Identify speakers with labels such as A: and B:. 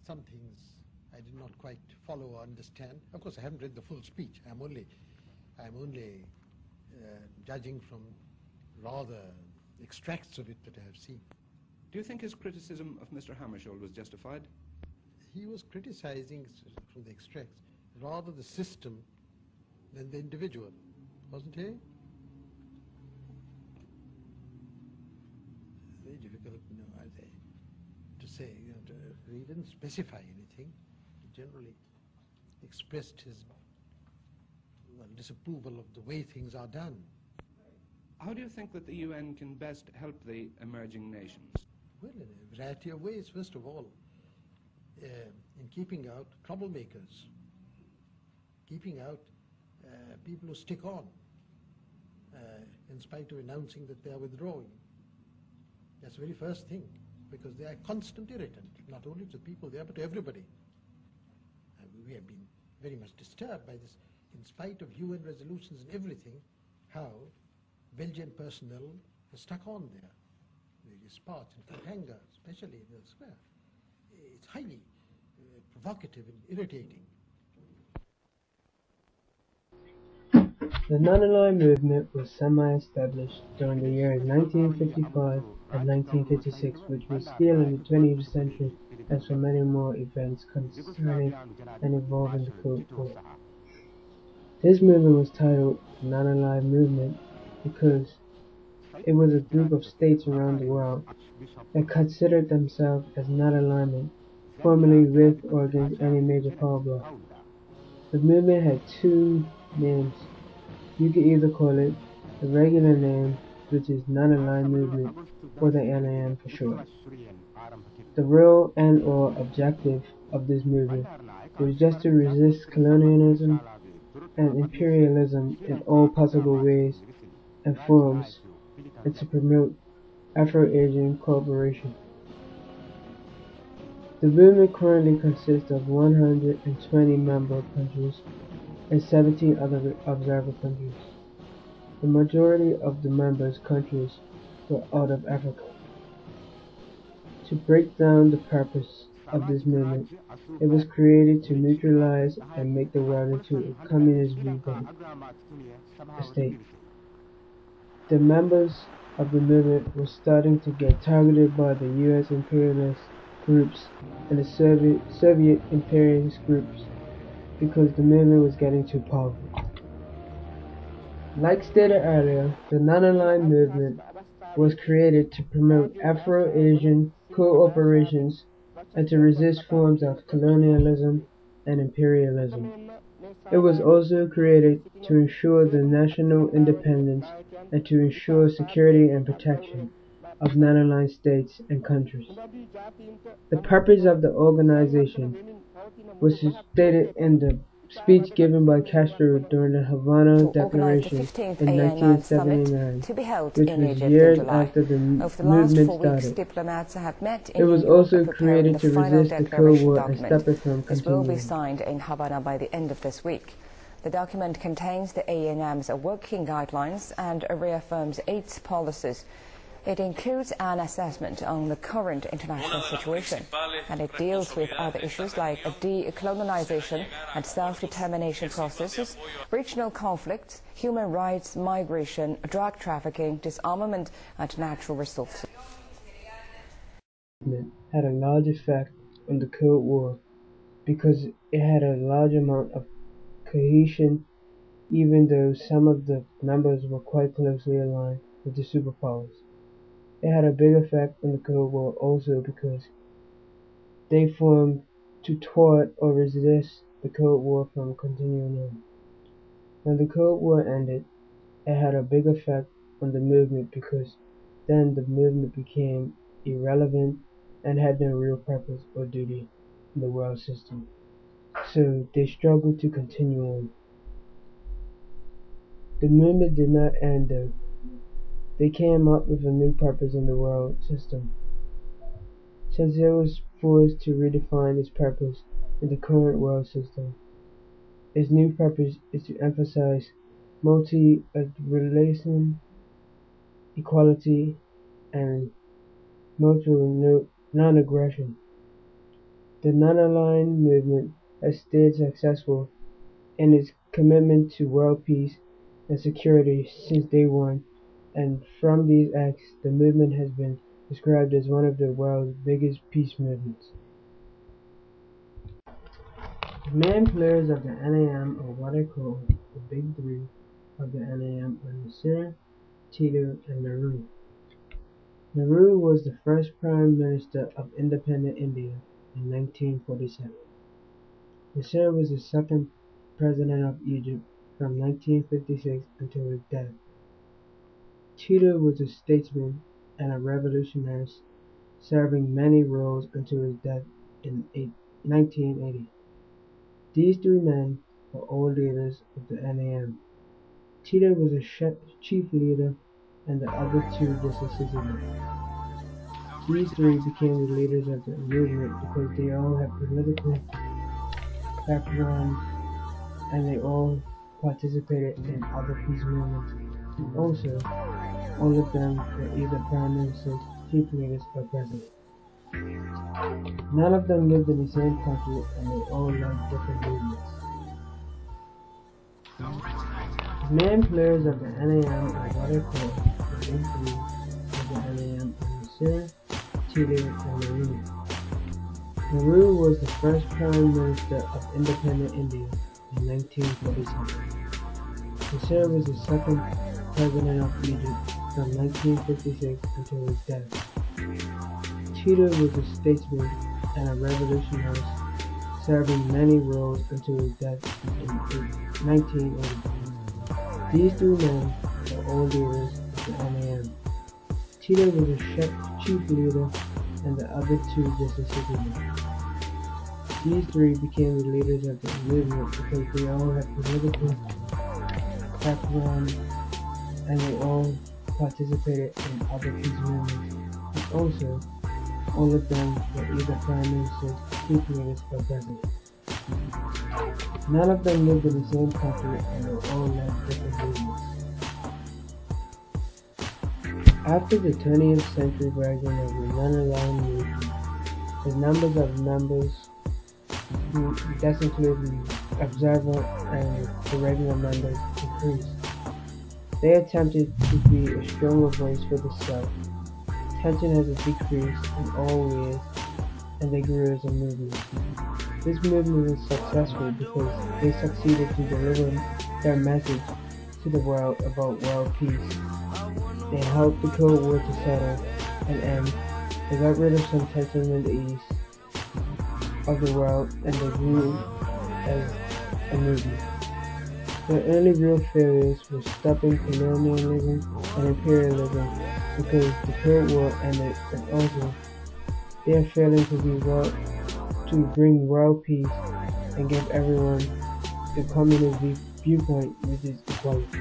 A: Some things I did not quite follow or understand. Of course, I haven't read the full speech. I'm only judging from rather extracts of it that I have seen.
B: Do you think his criticism of Mr. Hammarskjöld was justified?
A: He was criticizing, from the extracts, rather the system than the individual, wasn't he? Very difficult, to say. He didn't specify anything. He generally expressed his disapproval of the way things are done.
B: How do you think that the UN can best help the emerging nations?
A: Well, in a variety of ways. First of all, in keeping out troublemakers, keeping out people who stick on in spite of announcing that they are withdrawing. That's the very first thing, because they are a constant irritant, not only to the people there, but to everybody. And we have been very much disturbed by this, in spite of UN resolutions and everything, how Belgian personnel are stuck on there, various parts, in Katanga, especially in elsewhere. It's highly provocative and irritating.
C: The non-aligned movement was semi-established during the years 1955 and 1956, which was still in the 20th century, as for many more events concerning and involving the Cold War. This movement was titled the Non-Aligned Movement because it was a group of states around the world that considered themselves as not alignment, formally with or against any major power bloc. The movement had two names. You could either call it the regular name, which is Non-Aligned Movement, or the NAM for short. The real and/or objective of this movement was just to resist colonialism and imperialism in all possible ways and forms, and to promote Afro-Asian cooperation. The movement currently consists of 120 member countries and 17 other observer countries. The majority of the members' countries were out of Africa. To break down the purpose of this movement, it was created to neutralize and make the world into a communist rebate state. The members of the movement were starting to get targeted by the US imperialist groups and the Soviet imperialist groups because the movement was getting too powerful. Like stated earlier, the non-aligned movement was created to promote Afro-Asian cooperations and to resist forms of colonialism and imperialism. It was also created to ensure the national independence and to ensure security and protection of non-aligned states and countries. The purpose of the organization was stated in the speech given by Castro during the Havana Declaration in 1979, which was years after the movement started. It was also created to resist the Cold War and stop it from continuing.
D: This will be signed in Havana by the end of this week. The document contains the ANM's working guidelines and reaffirms 8 policies. It includes an assessment on the current international situation, and it deals with other issues like decolonization and self-determination processes, regional conflicts, human rights, migration, drug trafficking, disarmament, and natural resources.
C: Had a large effect on the Cold War because it had a large amount of cohesion, even though some of the members were quite closely aligned with the superpowers. It had a big effect on the Cold War also because they formed to thwart or resist the Cold War from continuing on. When the Cold War ended, it had a big effect on the movement because then the movement became irrelevant and had no real purpose or duty in the world system. So they struggled to continue on. The movement did not end though. They came up with a new purpose in the world system. Since it was forced to redefine its purpose in the current world system, its new purpose is to emphasize multi-relation, equality, and mutual non-aggression. The non-aligned movement has stayed successful in its commitment to world peace and security since day one, and from these acts, the movement has been described as one of the world's biggest peace movements. The main players of the NAM are what I call the Big Three of the NAM are Nasser, Tito, and Nehru. Nehru was the first Prime Minister of independent India in 1947. Nasser was the second President of Egypt from 1956 until his death. Tito was a statesman and a revolutionary, serving many roles until his death in 1980. These three men were all leaders of the NAM. Tito was a chief leader and the other two just assisted. These three became the leaders of the movement because they all had political backgrounds and they all participated in other peace movements. And also, all of them were either prime ministers, chief leaders, or presidents. None of them lived in the same country and they all led different movements. The main players of the NAM are what I call the Big Three of the NAM are Nasser, Tito, and Nehru. Nehru was the first Prime Minister of independent India in 1947. Nasser was the second President of Egypt from 1956 until his death. Tito was a statesman and a revolutionary, serving many roles until his death in 1980. These three men were all leaders of the NAM. Tito was a chief leader and the other two just assisted him. These three became the leaders of the movement because they all had political backgrounds and they all participated in other peace movements. And also, all of them were either prime ministers, chief leaders, or presidents. None of them lived in the same country and they all led different movements. After the 20th century version of the non-aligned movement, the numbers of members, that's including observer and the regular members, increased. They attempted to be a stronger voice for the South. Tension has decreased in all ways, and they grew as a movement. This movement was successful because they succeeded to deliver their message to the world about world peace. They helped the Cold War to settle and end. They got rid of some tension in the east of the world, and they grew as a movement. Their only real failures were stopping colonialism and imperialism because the Cold War ended, and also they are failing to bring world peace and give everyone the communist viewpoint, which is equality.